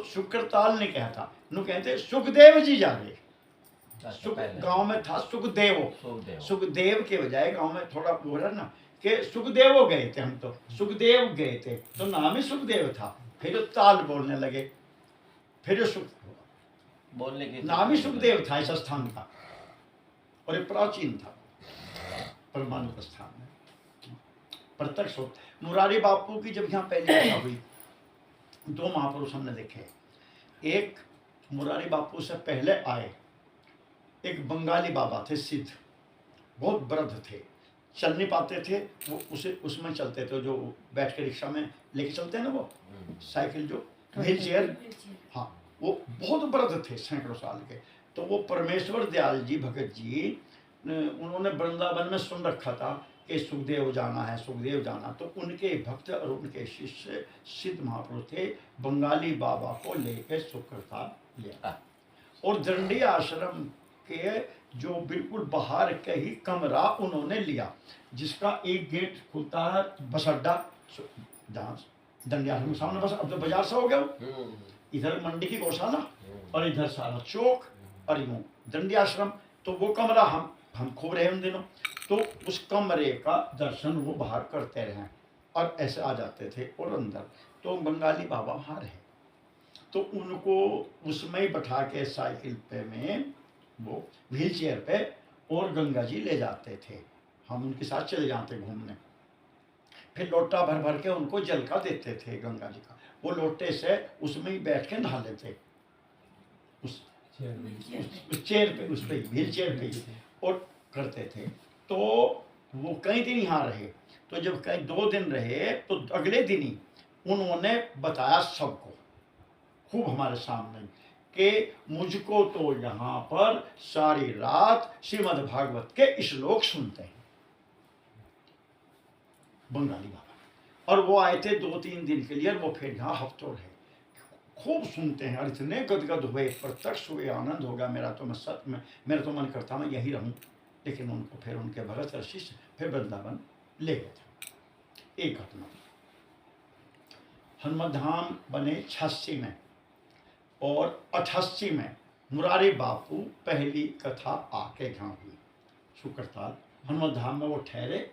शुक्रताल ने कहा था, नु कहते सुखदेव जी जा रहे। गांव में था सुखदेव के बजाय गांव में थोड़ा बोल रहा ना कि सुखदेव गए थे, हम तो सुखदेव गए थे, तो नाम ही सुखदेव था। फिर ताल बोलने लगे, फिर सुख बोलने के नाम ही सुखदेव था इस स्थान का, और ये प्राचीन था परमाणु स्थान में प्रत्यक्ष हो। मुरारी बापू की जब यहाँ पहली कथा हुई, दो महापुरुष हमने देखे। एक मुरारी बापू से पहले आए एक बंगाली बाबा थे, सिद्ध, बहुत वृद्ध थे, चल नहीं पाते थे वो, उसमें चलते थे, जो बैठ के रिक्शा में लेके चलते हैं ना, वो साइकिल जो व्हील चेयर, हाँ, वो बहुत वृद्ध थे, सैकड़ों साल के। तो वो परमेश्वर दयाल जी भगत जी, उन्होंने वृंदावन में सुन रखा था कि सुखदेव जाना है, सुखदेव जाना। तो उनके भक्त और उनके शिष्य सिद्ध महापुरुष थे, बंगाली बाबा को लेकर शुक्रताल लिया, और दंडी आश्रम के जो बिल्कुल बाहर के ही कमरा उन्होंने लिया, जिसका एक गेट खुलता है बस अड्डा, जहाँ दंडी आश्रम के सामने, बस अब तो बाजार सा हो गया, इधर मंडी की गौशाला और इधर सारा चौक और यूं दंडी आश्रम। तो वो कमरा हम खूब रहे उन दिनों। तो उस कमरे का दर्शन वो बाहर करते रहे और ऐसे आ जाते थे और अंदर। तो बंगाली बाबा वहाँ रहे, तो उनको उसमें ही बैठा के साइकिल पे में वो व्हील चेयर पे और गंगा जी ले जाते थे, हम उनके साथ चले जाते घूमने। फिर लोटा भर भर के उनको जल का देते थे गंगा जी का, वो लोटे से उसमें ही बैठ के नहा लेते, उस चेयर पे, उस पे व्हील चेयर पे, और करते थे। तो वो कई दिन यहाँ रहे। तो जब कई 2 दिन रहे तो अगले दिन ही उन्होंने बताया सबको खूब हमारे सामने कि मुझको तो यहाँ पर सारी रात श्रीमद् भागवत के श्लोक सुनते हैं, बंगाली बाबा। और वो आए थे 2-3 दिन के लिए, और वो फिर यहाँ हफ्तों रहे, खूब सुनते हैं और इतने गदगद हुए, प्रत्यक्ष हुए, आनंद होगा। मेरा तो मन करता मैं यही रहूं। लेकिन उनको फिर उनके भगत और शिष्य फिर वृंदावन ले गए थे। एक घटना, हनुमान धाम बने 86 में, और 88 में मुरारी बापू पहली कथा आके यहाँ हुई शुक्रताल। हनुमान धाम में वो ठहरे,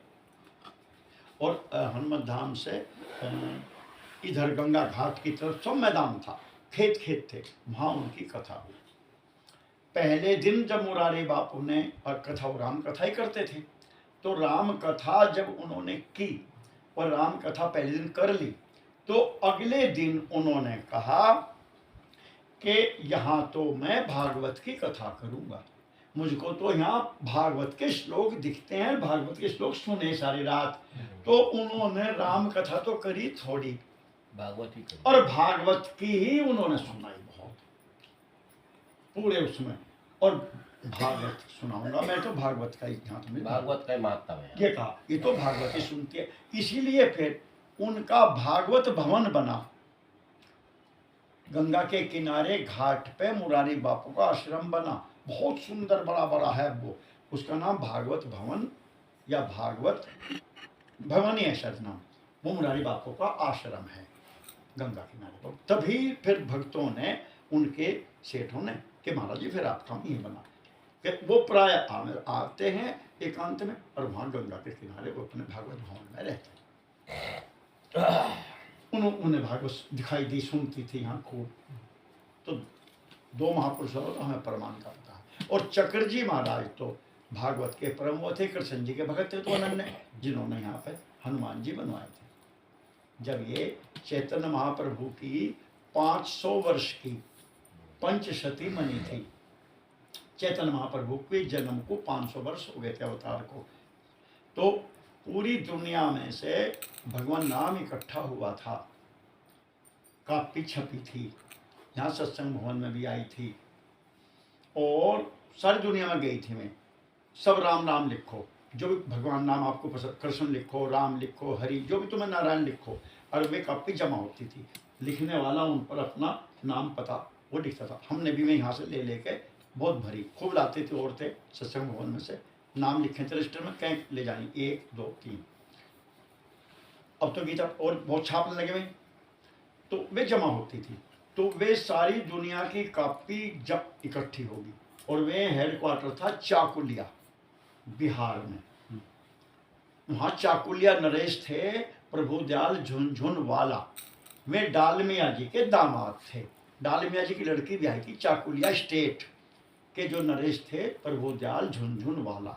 और हनुमान धाम से इधर गंगा घाट की तरफ सब मैदान था, खेत थे, वहाँ उनकी कथा हुई। पहले दिन जब मुरारी बापू ने, और कथा राम कथा ही करते थे, तो राम कथा जब उन्होंने की और राम कथा पहले दिन कर ली, तो अगले दिन उन्होंने कहा कि यहाँ तो मैं भागवत की कथा करूँगा, मुझको तो यहाँ भागवत के श्लोक दिखते हैं, भागवत के श्लोक सुने सारी रात। तो उन्होंने राम कथा तो करी थोड़ी, भागवत ही और भागवत की ही उन्होंने सुनाई बहुत पूरे उसमें। और भागवत सुनाऊंगा मैं, तो भागवत का ही यहाँ तुम्हें भागवत का महत्व है, ये कहा, ये तो भागवत ही सुनती है। इसीलिए फिर उनका भागवत भवन बना, गंगा के किनारे घाट पे मुरारी बापू का आश्रम बना, बहुत सुंदर बड़ा बड़ा है वो, उसका नाम भागवत भवन या भागवत भवन ही है शायद नाम। वो मुरारी बापू का आश्रम है गंगा किनारे पर। तभी फिर भक्तों ने, उनके सेठों ने, कि महाराज जी फिर आपका ये बना, कि वो प्राय आते हैं एकांत में, और वहाँ गंगा के किनारे वो अपने भागवत भवन में रहते हैं। उन्हें भागवत दिखाई दी, सुनती थी यहाँ खूब। तो 2 महापुरुषों को तो हमें प्रमाण करता है। और चक्र जी महाराज तो भागवत के परम वो थे, कृष्ण जी के भगत थे, तो अनन्य, जिन्होंने यहाँ पे हनुमान जी बनवाए थे। जब ये चैतन्य महाप्रभु की 500 वर्ष की पंचशती मनी थी, चैतन्य महाप्रभु के जन्म को 500 वर्ष हो गए थे अवतार को, तो पूरी दुनिया में से भगवान नाम इकट्ठा हुआ था, कापी छपी थी, यहाँ सत्संग भवन में भी आई थी, और सारी दुनिया में गई थी। मैं सब राम नाम लिखो, जो भी भगवान नाम आपको पसंद, कृष्ण लिखो, राम लिखो, हरि, जो भी तुम्हें नारायण लिखो, और वे कापी जमा होती थी। लिखने वाला उन पर अपना नाम पता वो लिखता था। हमने भी मैं यहाँ से ले लेके बहुत भरी, खूब लाती थी औरतें सत्संग भवन में से, नाम लिखे थे रजिस्टर में, कहीं ले जानी 1, 2, 3। अब तो गीता और बहुत छापने लगे हुए, तो वे जमा होती थी। तो तो वे सारी दुनिया की कॉपी जब इकट्ठी होगी, और वे हेडक्वार्टर था चाकुलिया, बिहार में। वहाँ चाकुलिया नरेश थे प्रभुदयाल झुनझुनवाला, वे डालमिया जी के दामाद थे। डालमिया जी की लड़की ब्याही थी। चाकुलिया स्टेट के जो नरेश थे प्रभुदयाल झुनझुनवाला,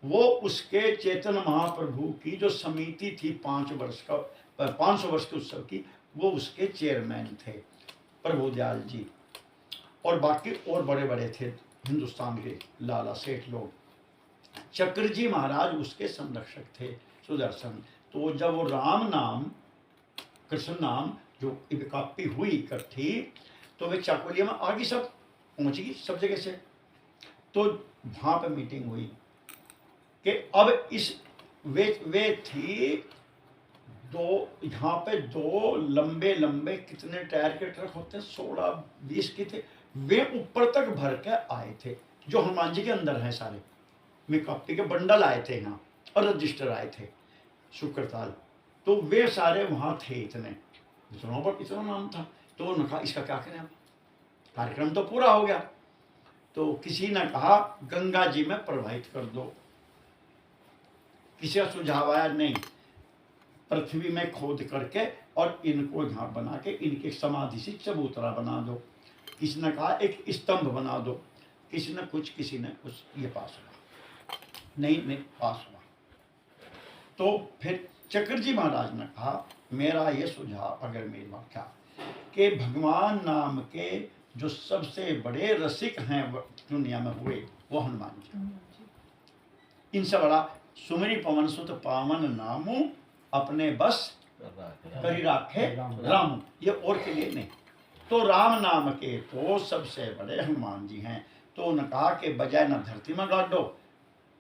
वो उसके चेतन महाप्रभु की जो समिति थी 500 वर्ष के उत्सव की, वो उसके चेयरमैन थे प्रभुदयाल जी। और बाकी और बड़े बड़े थे हिंदुस्तान के लाला सेठ लोग। चक्रजी महाराज उसके संरक्षक थे सुदर्शन। तो जब वो राम नाम कृष्ण नाम जो कापी हुई इकट्ठी, तो वे चाकुलिया में आगे सब पहुंचेगी सब जगह से। तो वहां पे मीटिंग हुई कि अब इस वे थी दो, यहाँ पे दो लंबे लंबे कितने टायर के ट्रक होते हैं, 16-20 के थे, वे ऊपर तक भर के आए थे, जो हनुमान जी के अंदर हैं सारे। में कॉपी के बंडल आए थे यहाँ, और रजिस्टर आए थे शुक्रताल। तो वे सारे वहाँ थे, इतने इतना नाम था। तो उन्होंने कहा इसका क्या करें, कार्यक्रम तो पूरा हो गया। तो किसी ने कहा गंगा जी में प्रवाहित कर दो। किसी का सुझाव आया नहीं, पृथ्वी में खोद करके और इनको यहाँ बना के इनकी समाधि से चबूतरा बना दो। किसी ने कहा एक स्तंभ बना दो, किसी ने कुछ, ये पास हुआ नहीं पास हुआ। तो फिर चक्रजी महाराज ने कहा मेरा ये सुझाव, अगर मेरी बात क्या, कि भगवान नाम के जो सबसे बड़े रसिक हैं दुनिया में हुए, वो हनुमान जी। इनसे बड़ा सुमरी पवन सुत पावन नामू, अपने बस करी राखे राम, ये और के लिए नहीं। तो राम नाम के तो सबसे बड़े हनुमान जी हैं। तो उन्होंने कहा कि बजाय न धरती में गाड़ दो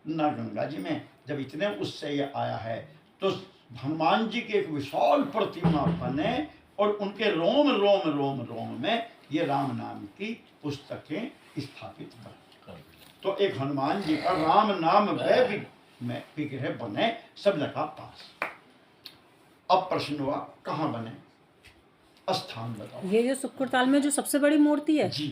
न गंगा जी में, जब इतने उससे ये आया है, तो हनुमान जी की एक विशाल प्रतिमा बने और उनके रोम रोम रोम रोम में ये राम नाम की पुस्तकें स्थापित बने। तो एक हनुमान जी का राम नाम में विग्रह बने, सब लगा पास। अब प्रश्न हुआ कहाँ बने, स्थान बताओ। ये जो शुक्रताल में जो सबसे बड़ी मूर्ति है जी,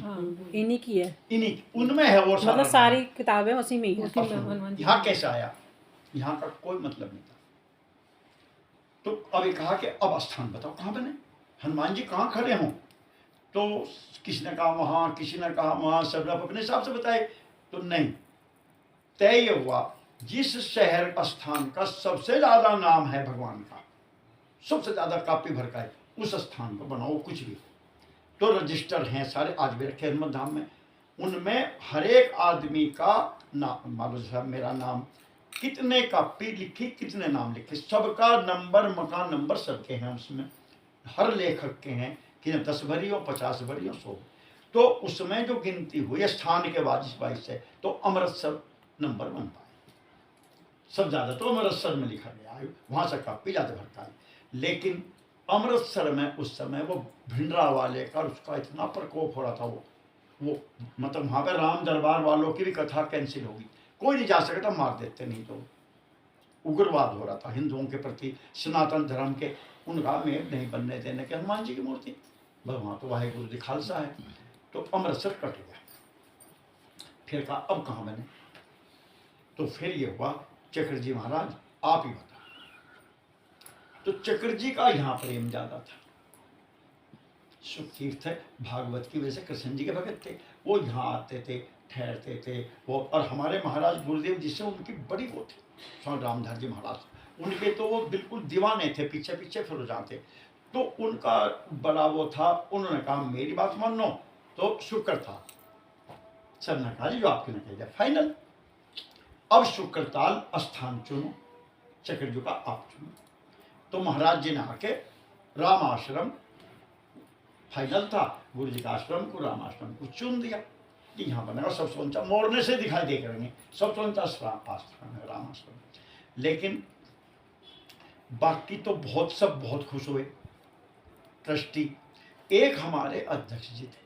इन्हीं की है, इन्हीं उनमें है वो सारा। मतलब सारी किताबें उसी में ही है। यहाँ कैसे आया, यहाँ का कोई मतलब नहीं था। तो अब ये कहा कि अब स्थान बताओ कहाँ बने, हनुमान जी कहाँ खड़े हों। तो किसी ने कहा वहाँ, किसी ने कहा वहाँ, सब अपने हिसाब से बताए। तो नहीं, तय ये हुआ जिस शहर स्थान का सबसे ज्यादा नाम है भगवान का, सबसे ज्यादा कापी भर का है, उस स्थान पर बनाओ कुछ भी। तो रजिस्टर हैं सारे, आज भी रखे हनुमान धाम में। उनमें हर एक आदमी का नाम, मान लो साहब मेरा नाम, कितने कापी लिखी, कितने नाम लिखे, सबका नंबर, मकान नंबर सबके हैं उसमें। हर लेखक के हैं कि 10 भरी हो, 50 भरी हो, 100। तो उसमें जो गिनती हुई स्थान के बाद इस 22 से, तो अमृतसर नंबर 1 पाए। सब ज्यादा तो अमृतसर में लिखा गया है, वहां से कापी ज्यादा भरता है। लेकिन अमृतसर में उस समय वो भिंडरा वाले का, उसका इतना प्रकोप हो रहा था, वो मतलब वहां पर राम दरबार वालों की भी कथा कैंसिल होगी, कोई नहीं जा सकता, मार देते, नहीं तो उग्रवाद हो रहा था हिंदुओं के प्रति, सनातन धर्म के। उनका मेल नहीं बनने देने के हनुमान जी की मूर्ति, वहाँ तो वाहेगुरु जी खालसा है। तो अमृतसर कट गया। फिर कहा अब कहाँ बने, तो फिर ये हुआ चक्रजी महाराज आप ही बता। तो चक्रजी का यहाँ प्रेम ज्यादा था। सुखतीर्थ भागवत की वजह से कृष्ण जी के भगत थे, वो यहाँ आते थे, ठहरते थे वो। और हमारे महाराज गुरुदेव जी से उनकी बड़ी वो थी, स्वामी रामधार जी महाराज, उनके तो वो बिल्कुल दीवाने थे, पीछे पीछे फिर जाते। तो उनका बड़ा वो था, उन्होंने कहा मेरी बात मानो। तो शुक्र था, सर ने कहा जी जो आपके ने कह दिया फाइनल। अब शुक्रताल स्थान चुनो, चक्रजू का आप चुनो। तो महाराज जी ने आके राम आश्रम फाइनल था, गुरु जी का आश्रम को, राम आश्रम को चुन दिया कि यहाँ बनेगा। सब सोचा मोड़ने से दिखाई दे करेंगे, सब सोचा आश्रम है, राम आश्रम। लेकिन बाकी तो बहुत खुश हुए ट्रस्टी। एक हमारे अध्यक्ष जी थे,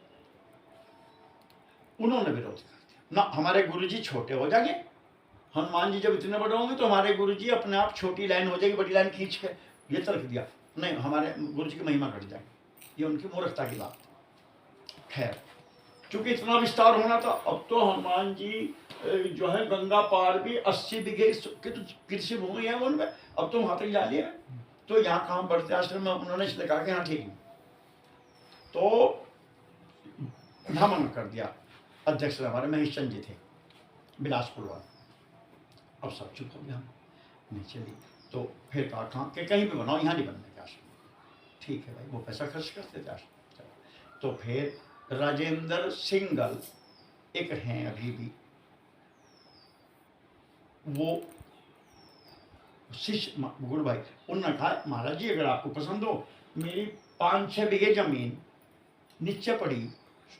उन्होंने विरोध कर दिया, ना हमारे गुरुजी छोटे हो जाएंगे, हनुमान जी जब इतने बड़े होंगे तो हमारे गुरुजी अपने आप छोटी लाइन हो जाएगी, बड़ी लाइन खींच के, ये तर्क दिया। नहीं, हमारे गुरुजी की महिमा घट जाएगी, ये उनकी मूर्खता की बात। खैर चूंकि इतना विस्तार होना था, अब तो हनुमान जी जो है गंगा पार भी 80 बीघे की तो कृषि भूमि है उनमें, अब तो वहां तक जा लिया। तो यहाँ कहाँ बढ़ते आश्रम में उन्होंने इसलिए कहा कि हाँ ठीक है, तो भ्रमण कर दिया। अध्यक्ष हमारे महेश चंद जी थे बिलासपुर वाले। अब सब चुप हो गया, नहीं चली। तो फिर कहा कहाँ कि कहीं भी बनाओ, यहाँ नहीं बनने का आश्रम। ठीक है भाई, वो पैसा खर्च करते थे आश्रम। तो फिर राजेंद्र सिंगल एक हैं अभी भी, वो शिष्य गुरु भाई, उन्होंने कहा महाराज जी अगर आपको पसंद हो, मेरी 5-6 बीघे जमीन नीचे पड़ी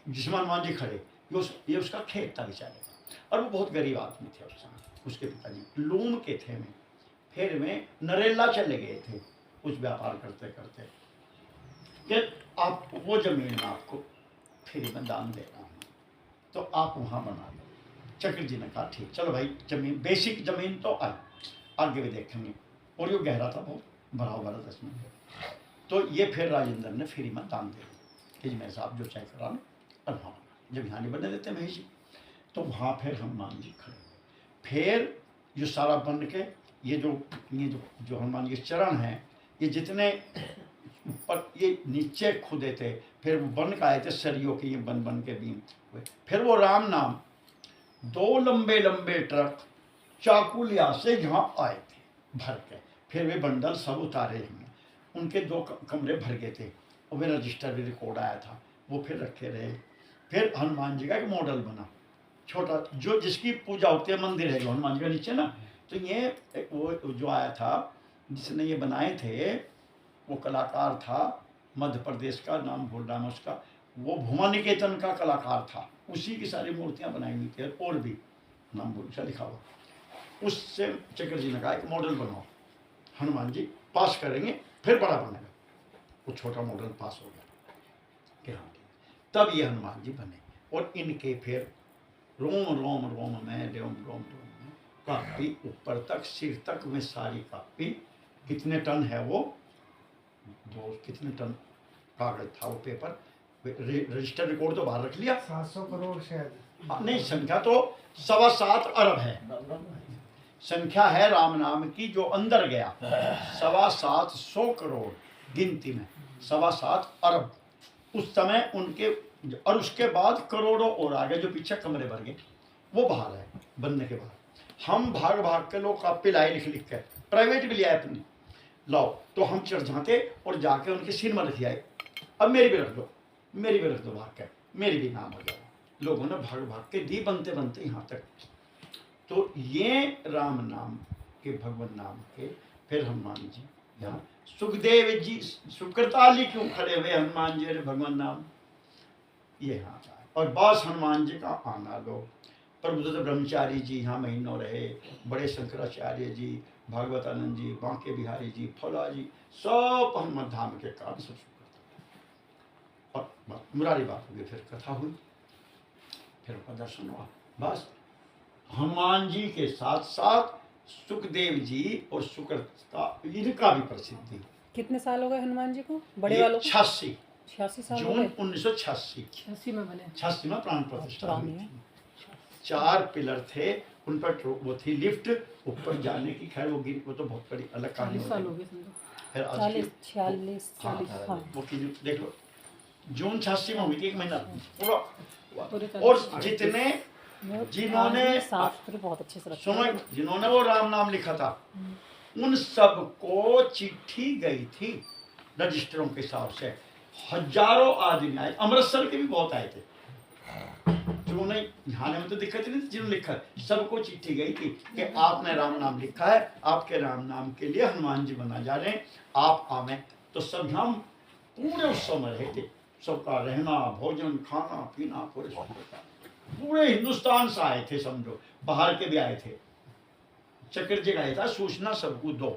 जिसमें हनुमान जी खड़े, ये उसका खेत था बेचारे का। और वो बहुत गरीब आदमी थे उस समय, उसके पिताजी लूम के थे में, फिर में नरेला चले गए थे कुछ व्यापार करते करते, कि आप वो जमीन में आपको फ्री में दान दे रहा हूँ, तो आप वहाँ बना लो। चक्र जी ने कहा ठीक, चलो भाई जमीन, बेसिक जमीन तो आई, आगे भी देखेंगे। और ये गहरा था बहुत, भरा भरा 10 मिनट। तो ये फिर राजेंद्र ने फ्री में दान दे दिया कि मेरे साहब जो चाहे करा लो, और हाँ जब यहाँ नहीं बनने देते महेश जी, तो वहाँ फिर हनुमान जी खड़े हुए। फिर ये सारा बन के ये जो हनुमान जी के चरण हैं, ये जितने ऊपर ये नीचे खुदे थे, फिर बन के आए थे सरियों के, ये बन के बीम हुए। फिर वो राम नाम 2 लंबे लंबे ट्रक चाकुलिया से यहाँ आए थे भर के, फिर वे बंडल सब उतारे हमने, उनके 2 कमरे भर गए थे, और वे रजिस्टर भी रिकॉर्ड आया था, वो फिर रखे रहे। फिर हनुमान जी का एक मॉडल बना छोटा, जो जिसकी पूजा होती है, मंदिर है जो हनुमान जी का नीचे ना, तो ये वो जो आया था जिसने ये बनाए थे, वो कलाकार था मध्य प्रदेश का, नाम भूल रहा मैं उसका, वो भुवन निकेतन का कलाकार था, उसी की सारी मूर्तियाँ बनाई हुई थी, और भी नाम भूल सा लिखा हुआ। उससे चक्र जी ने कहा एक मॉडल बनाओ, हनुमान जी पास करेंगे फिर बड़ा बनेगा। वो छोटा मॉडल पास हो गया कि हाँ, तब ये हनुमान जी बने। और इनके फिर रोम रोम रोम में, रोम रोम रोम में कापी ऊपर तक, सिर तक में सारी कापी। कितने टन है वो, कितने टन कागज था वो, पेपर, रजिस्टर रिकॉर्ड तो बाहर रख लिया। 700 करोड़ शायद, नहीं, संख्या तो 7.25 अरब है, संख्या है राम नाम की जो अंदर गया 725 करोड़ गिनती में, 7.25 अरब उस समय उनके। और उसके बाद करोड़ों और आ गए, जो पीछे कमरे भर गए वो बाहर है बनने के बाद। हम भाग भाग के लोग कापी लाए लिख लिख के, प्राइवेट भी लिया अपनी, लाओ तो हम चढ़ जाते और जाके उनके सिर में रख आए, अब मेरी भी रख दो, मेरी भी रख दो, भाग के मेरी भी नाम हो जाए। लोगों ने भाग भाग के दी, बनते बनते यहाँ तक। तो ये राम नाम के, भगवान नाम के, फिर हनुमान जी यहाँ, सुखदेव जी सुकृताली क्यों खड़े हुए हनुमान जी, अरे भगवान नाम ये हाँ। और बस हनुमान जी का आना लो। प्रबुद्ध ब्रह्मचारी जी यहाँ महीनों रहे, बड़े शंकराचार्य जी, भागवतानंद जी, बांके बिहारी जी, फौला जी, सब हनुमान धाम के काम सब करते। और मुरारी बापू की फिर कथा हुई, फिर उनका दर्शन हुआ। बस हनुमान जी के साथ साथ सुखदेव जी और सुकृत का, इनका भी प्रसिद्धि। कितने साल हो गए हनुमान जी को, बड़े वालों को? 86 साल हो जून गए। 1986 86 में बने। 86 में प्राण प्रतिष्ठा हुई पुरानी है। थी। 4 पिलर थे उन पर, वो थी लिफ्ट ऊपर जाने की, खैर वो तो बहुत बड़ी अलग कहानी 40 साल हो होती गए समझो। है। फिर आज 40 46 हाँ, 40 हाँ। वो की देख लो, जून 86 में हुई थी, 1 महीना पूरा। पूरे और जितने जिन्होंने शास्त्र बहुत अच्छे से रखे सुनो, हैं। जिन्होंने वो राम नाम लिखा था उन सबको चिट्ठी गई थी रजिस्टरों के हिसाब से। हजारों आदमी आए, अमृतसर के भी बहुत आए थे, जिन्होंने नहाने में तो दिक्कत नहीं थी, जिन्होंने लिखा सबको चिट्ठी गई थी कि आपने राम नाम लिखा है, आपके राम नाम के लिए हनुमान जी बना जा रहे हैं, आप आवे। तो सब हम पूरे उत्सव में रहे थे, सबका रहना, भोजन, खाना पीना पूरे हिंदुस्तान से आए थे, समझो बाहर के भी आए थे। चक्र जी आया था, सूचना सबको दो,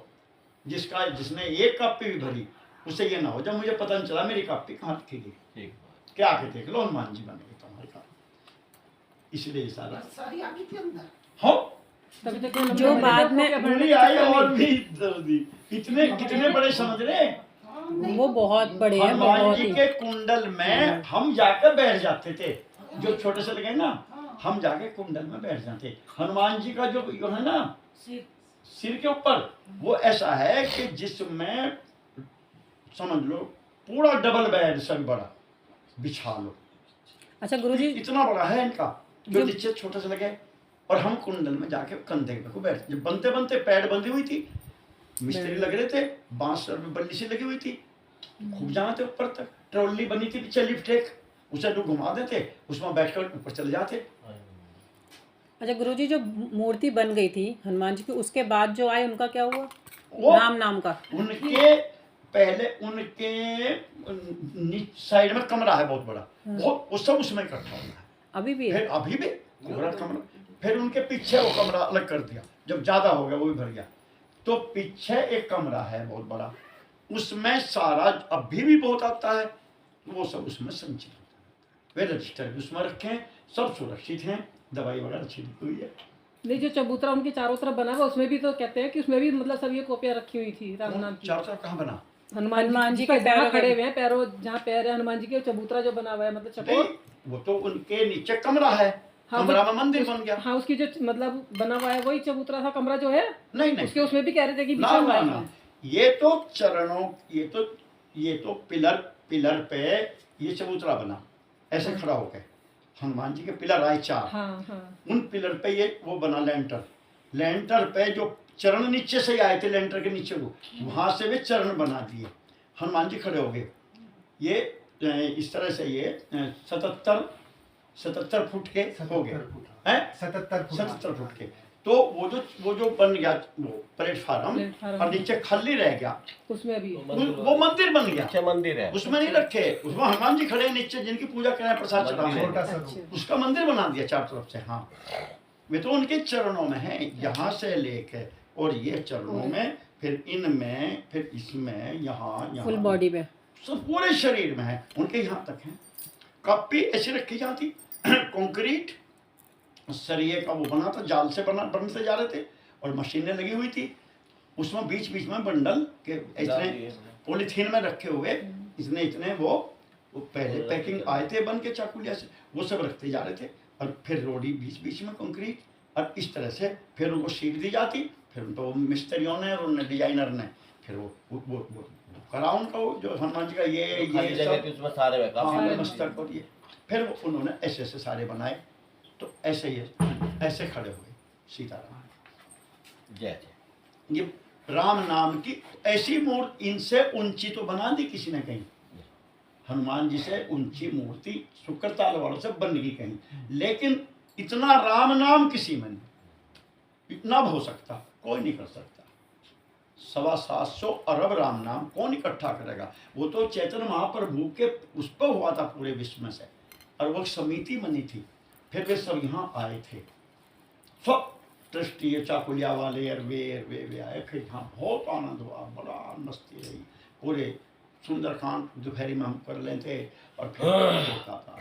जिसने एक कापी भी भरी उसे ये ना हो जब मुझे पता नहीं चला मेरी कापी कहाँ रखी गई, क्या आके देख लो हनुमान जी बनेगी तुम्हारे का। इसलिए सारा सारी आगे थी अंदर। हाँ, तभी तक जो बाद में पूरी आई और भी दर्दी, इतने कितने बड़े समझ रहे, वो बहुत बड़े हैं, हनुमान बहुत जी ही। के कुंडल में हम जाकर बैठ जाते थे, जो छोटे से लगे ना, हम जाके कुंडल में बैठ जाते। हनुमान जी का जो है ना सिर के ऊपर, वो ऐसा है कि जिसमें समझ लो पूरा डबल बेड से भी बड़ा बिछा लो, अच्छा गुरुजी, इतना बड़ा है इनका, जो जो- नीचे छोटे से लगे। और हम कुंडल में जाके कंधे पे को बैठ, जब बनते बनते पैड बंधी हुई थी, मिस्त्री लग रहे थे, बांस और बल्ली सी लगी हुई थी, खूब जाना थे ऊपर तक। ट्रॉली बनी थी पीछे लिफ्ट एक, उसे लोग घुमा देते, उसमें बैठकर ऊपर चले जाते। अच्छा गुरुजी, जो मूर्ति बन गई थी हनुमान जी की, उसके बाद जो आए उनका क्या हुआ? वो राम नाम का। उनके पहले उनके साइड में कमरा है बहुत बड़ा, वो सब उसमें इकट्ठा होना है। अभी भी है? फिर अभी भी पूरा कमरा, फिर उनके पीछे वो कमरा अलग कर दिया, जब ज्यादा हो गया वो भी भर गया, तो पीछे एक कमरा है बहुत बड़ा, उसमें सारा अभी भी बहुत आता है, वो सब उसमें संचित होता है। वे रजिस्टर भी उसमें रखे हैं, सब सुरक्षित हैं, दवाई वगैरह अच्छी लिखी हुई है। नहीं, जो चबूतरा उनके चारों तरफ बना हुआ उसमें भी तो कहते हैं कि उसमें भी मतलब सब ये कॉपियां रखी हुई थी राम नाम की। चारों तरफ कहाँ बना? हनुमान जी का के जहाँ पैरों खड़े के- हुए हैं, पैरों जहाँ पैर है हनुमान जी के, चबूतरा जो बना हुआ है मतलब नहीं, चकोर। वो तो उनके नीचे कमरा है, हाँ, कमरा में मंदिर बन गया। हाँ, उसकी जो मतलब बना हुआ है वही चबूतरा था कमरा जो है, नहीं नहीं, उसके उसमें भी कह रहे थे कि ना बिछा हुआ ना है ना, इसमें। ये तो चरणों, ये तो पिलर पे ये चबूतरा बना, ऐसे खड़ा हो गए। हनुमान जी के पिलर आए 4, हाँ हाँ उन पिलर पे ये वो बना लेंटर पे जो चरण नीचे से ही आए थे, लेंटर के नीचे वो, वहां से वे चरण बना दिए, हनुमान जी खड़े हो गए। ये इस तरह से ये 77 फुट के हो गए हैं, 77 फुट के। तो वो जो बन गया वो प्लेटफार्म, प्लेटफार्म। और नीचे खाली रह गया, उसमें भी वो मंदिर बन गया। पीछे मंदिर है। उसमें नहीं रखे, उसमें हनुमान जी खड़े हैं नीचे, जिनकी पूजा करें, प्रसाद मंदिर चढ़ाएं, है। छोटा सा रूप। उसका मंदिर बना दिया चारों तरफ से। हाँ, वे तो उनके चरणों में है, यहाँ से लेके और ये चरणों में, फिर इनमें, फिर इसमें, यहाँ फुल यहाँ बॉडी पे। सब पूरे शरीर में है, उनके यहाँ तक है। कप्पी ऐसी रखी जाती कंक्रीट सरिये का वो बना था, जाल से बनते जा रहे थे, और मशीनें लगी हुई थी, उसमें बीच बीच में बंडल के इतने पॉलीथीन में रखे हुए, इतने वो पहले पैकिंग आए थे बन के चाकुलिया से, वो सब रखते जा रहे थे। और फिर रोडी बीच बीच में कंक्रीट, और इस तरह से फिर उनको शीट दी जाती, फिर उनको मिस्त्रियों ने और उन्हें डिजाइनर ने फिर वो करा उनका, वो जो हनुमान जी का खाली जगह सब, थी उसमें सारे में हाँ, काफी मस्तक और ये, फिर वो उन्होंने ऐसे ऐसे सारे बनाए, तो ऐसे ही ऐसे खड़े हुए सीताराम। जय जय। ये राम नाम की ऐसी मूर्ति, इनसे ऊंची तो बना दी किसी ने कहीं, हनुमान जी से ऊंची मूर्ति शुक्रताल वालों से बन गई कहीं, लेकिन इतना राम नाम किसी में नहीं, इतना हो सकता कोई नहीं कर सकता। 725 अरब राम नाम कौन इकट्ठा करेगा? वो तो चैतन्य महाप्रभु के उस पर हुआ था पूरे विश्व में से, और वो समिति बनी थी, फिर वे सब यहाँ आए थे, सब ट्रस्टी चाकुलिया वाले वे आए, फिर यहाँ बहुत आनंद हुआ, बड़ा मस्ती रही, पूरे सुंदरकांड दोपहरी में हम कर लेते, और फिर होता था,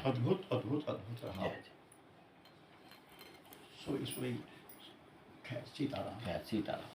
अद्भुत अद्भुत अद्भुत रहा। सोई सोई खैर सीताराम। जय सीताराम।